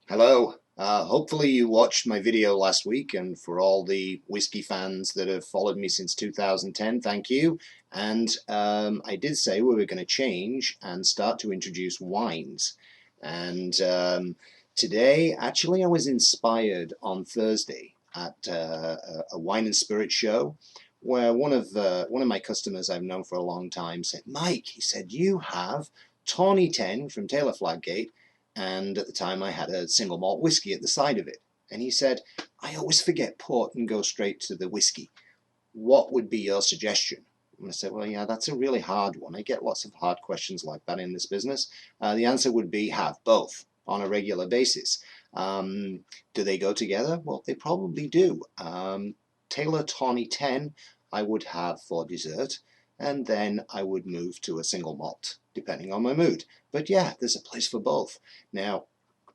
Hello. Hopefully you watched my video last week, and for all the whiskey fans that have followed me since 2010, thank you. And I did say we were going to change and start to introduce wines. And today, actually, I was inspired on Thursday at a wine and spirit show where one of my customers I've known for a long time said, "Mike," he said, "you have Tawny 10 from Taylor Fladgate, and at the time I had a single malt whiskey at the side of it." And he said, "I always forget port and go straight to the whiskey. What would be your suggestion?" And I said, "Well, yeah, that's a really hard one. I get lots of hard questions like that in this business. The answer would be have both on a regular basis." Do they go together? Well, they probably do. Taylor Tawny 10 I would have for dessert, and then I would move to a single malt, depending on my mood. But yeah, there's a place for both. Now,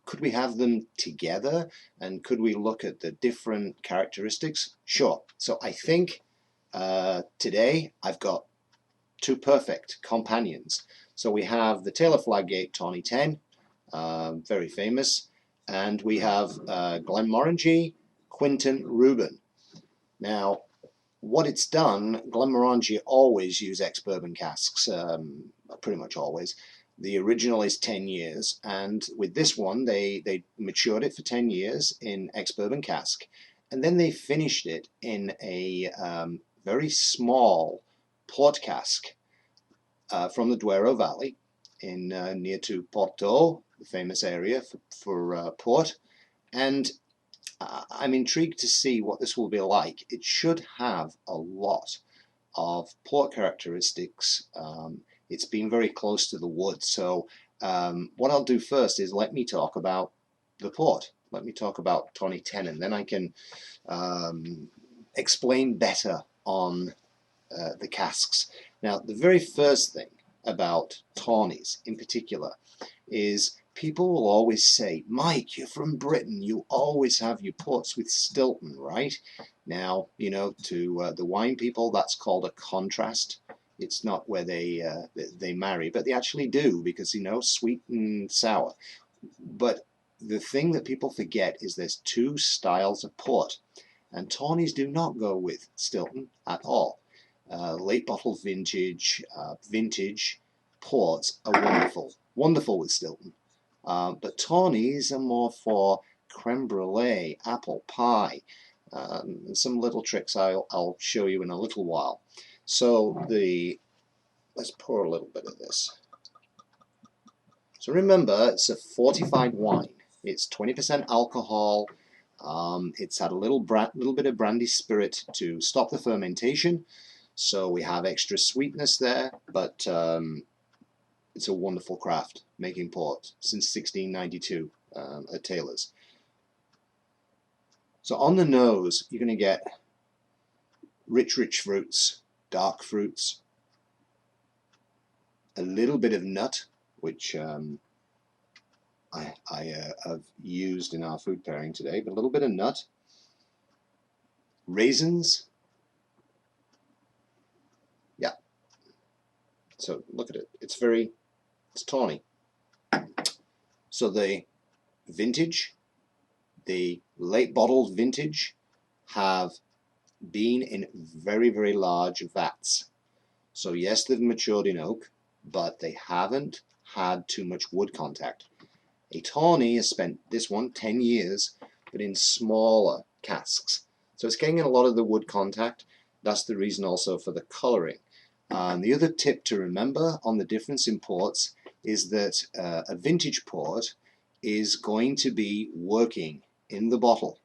could we have them together, and could we look at the different characteristics? Sure. So I think today I've got two perfect companions. So we have the Taylor Fladgate Tawny 10, very famous, and we have Glenmorangie Qinta Ruban. Now, what it's done, Glenmorangie always use ex-bourbon casks, pretty much always. The original is 10 years, and with this one, they matured it for 10 years in ex-bourbon cask, and then they finished it in a very small port cask from the Douro Valley, in near to Porto, the famous area for port, and I'm intrigued to see what this will be like. It should have a lot of port characteristics. It's been very close to the wood. So what I'll do first is let me talk about the port. Let me talk about Tawny 10, and then I can explain better on the casks. Now, the very first thing about Tawnies in particular is people will always say, "Mike, you're from Britain, you always have your ports with Stilton, right?" Now, you know, to the wine people, that's called a contrast. It's not where they marry, but they actually do, because, you know, sweet and sour. But the thing that people forget is there's two styles of port, and Tawnies do not go with Stilton at all. Late bottle vintage ports are wonderful with Stilton. But Tawnies are more for creme brulee, apple pie, and some little tricks I'll show you in a little while. So let's pour a little bit of this. So remember, it's a fortified wine. It's 20% alcohol. It's had a little bit of brandy spirit to stop the fermentation. So we have extra sweetness there, but it's a wonderful craft, making port since 1692 at Taylor's. So on the nose, you're going to get rich fruits, dark fruits, a little bit of nut, which I have used in our food pairing today, but a little bit of nut, raisins. Yeah. So look at it. It's tawny. So the vintage, the late bottled vintage, have been in very large vats. So yes, they've matured in oak, but they haven't had too much wood contact. A Tawny has spent, this one, 10 years, but in smaller casks. So it's getting a lot of the wood contact. That's the reason also for the colouring. The other tip to remember on the difference in ports is that a vintage port is going to be working in the bottle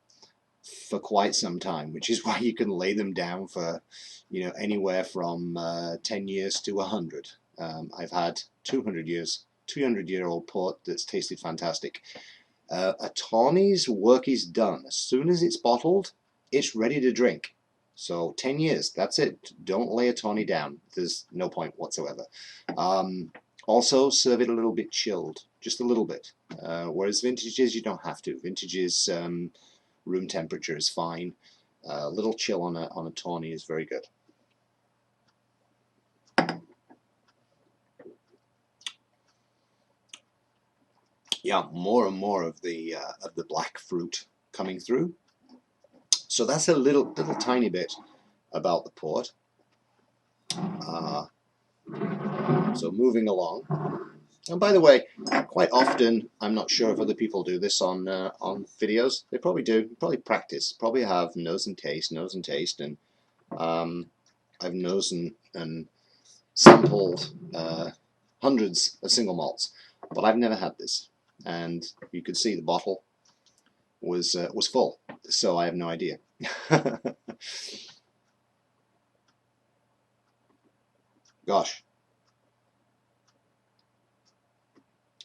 for quite some time, which is why you can lay them down for, you know, anywhere from 10 years to 100. I've had 200-year-old port that's tasted fantastic. A Tawny's work is done. As soon as it's bottled, it's ready to drink. So 10 years, that's it. Don't lay a Tawny down. There's no point whatsoever. Also, serve it a little bit chilled, just a little bit. Whereas vintages, you don't have to. Vintages, room temperature is fine. A little chill on a Tawny is very good. yeah, more and more of the black fruit coming through. So that's a little tiny bit about the port. So moving along. And by the way, quite often, I'm not sure if other people do this on videos. They probably do. Probably practice. Probably have nose and taste, and I've nosed and sampled hundreds of single malts, but I've never had this. And you could see the bottle was full, so I have no idea. Gosh.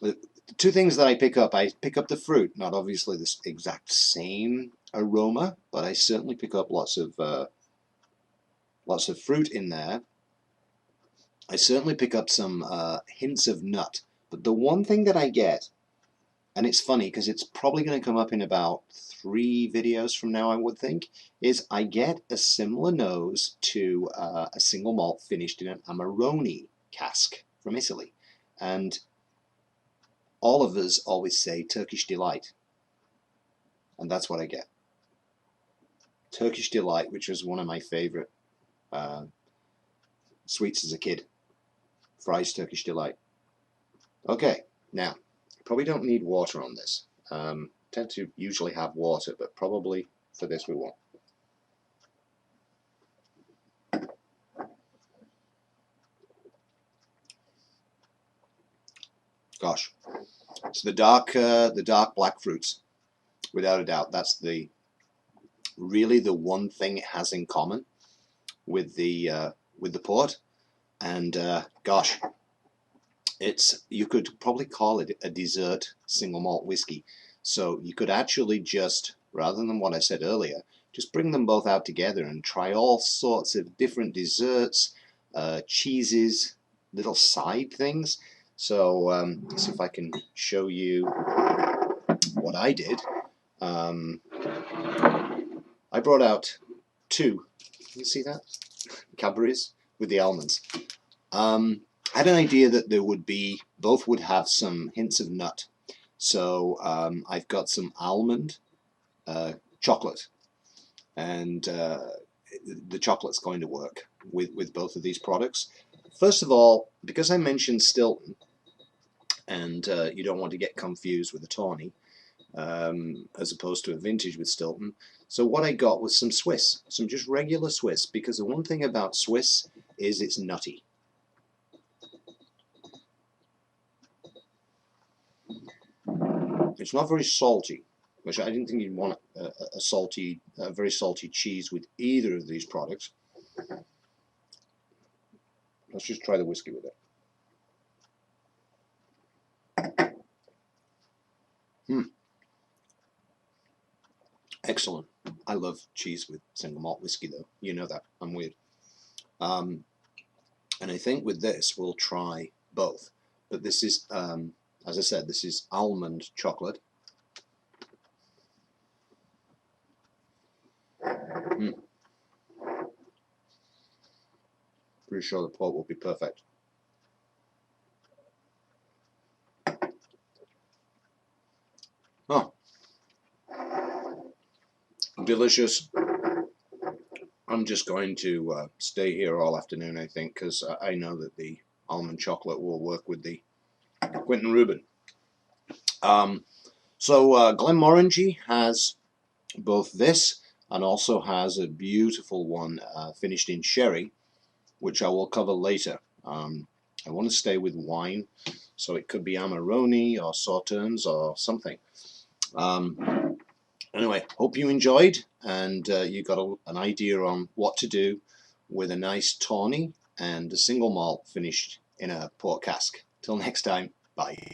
The two things that I pick up the fruit, not obviously this exact same aroma, but I certainly pick up lots of fruit in there. I certainly pick up some hints of nut, but the one thing that I get, and it's funny because it's probably going to come up in about 3 videos from now, I would think, is I get a similar nose to a single malt finished in an Amarone cask from Italy. And all of us always say Turkish Delight, and that's what I get. Turkish Delight, which was one of my favorite sweets as a kid. Fry's Turkish Delight. Okay, now, probably don't need water on this. Tend to usually have water, but probably for this we won't. Gosh, so the dark black fruits, without a doubt, that's really the one thing it has in common with the port. And gosh, you could probably call it a dessert single malt whiskey. So you could actually just, rather than what I said earlier, just bring them both out together and try all sorts of different desserts, cheeses, little side things. So let's see if I can show you what I did. I brought out 2. Can you see that? Cadbury's with the almonds. I had an idea that both would have some hints of nut. So I've got some almond chocolate, and the chocolate's going to work with both of these products. First of all, because I mentioned Stilton, and you don't want to get confused with a Tawny, as opposed to a vintage with Stilton. So what I got was some Swiss, some just regular Swiss, because the one thing about Swiss is it's nutty. It's not very salty, which I didn't think you'd want a very salty cheese with either of these products. Let's just try the whiskey with it. Excellent. I love cheese with single malt whiskey, though. You know that. I'm weird. And I think with this, we'll try both. But this is, as I said, this is almond chocolate. Pretty sure the port will be perfect. Oh, delicious. I'm just going to stay here all afternoon, I think, because I know that the almond chocolate will work with the Quinta Ruban. So Glenmorangie has both this and also has a beautiful one finished in sherry, which I will cover later. I want to stay with wine, so it could be Amarone or Sauternes or something. Anyway, hope you enjoyed, and you got an idea on what to do with a nice Tawny and a single malt finished in a port cask. Till next time, bye.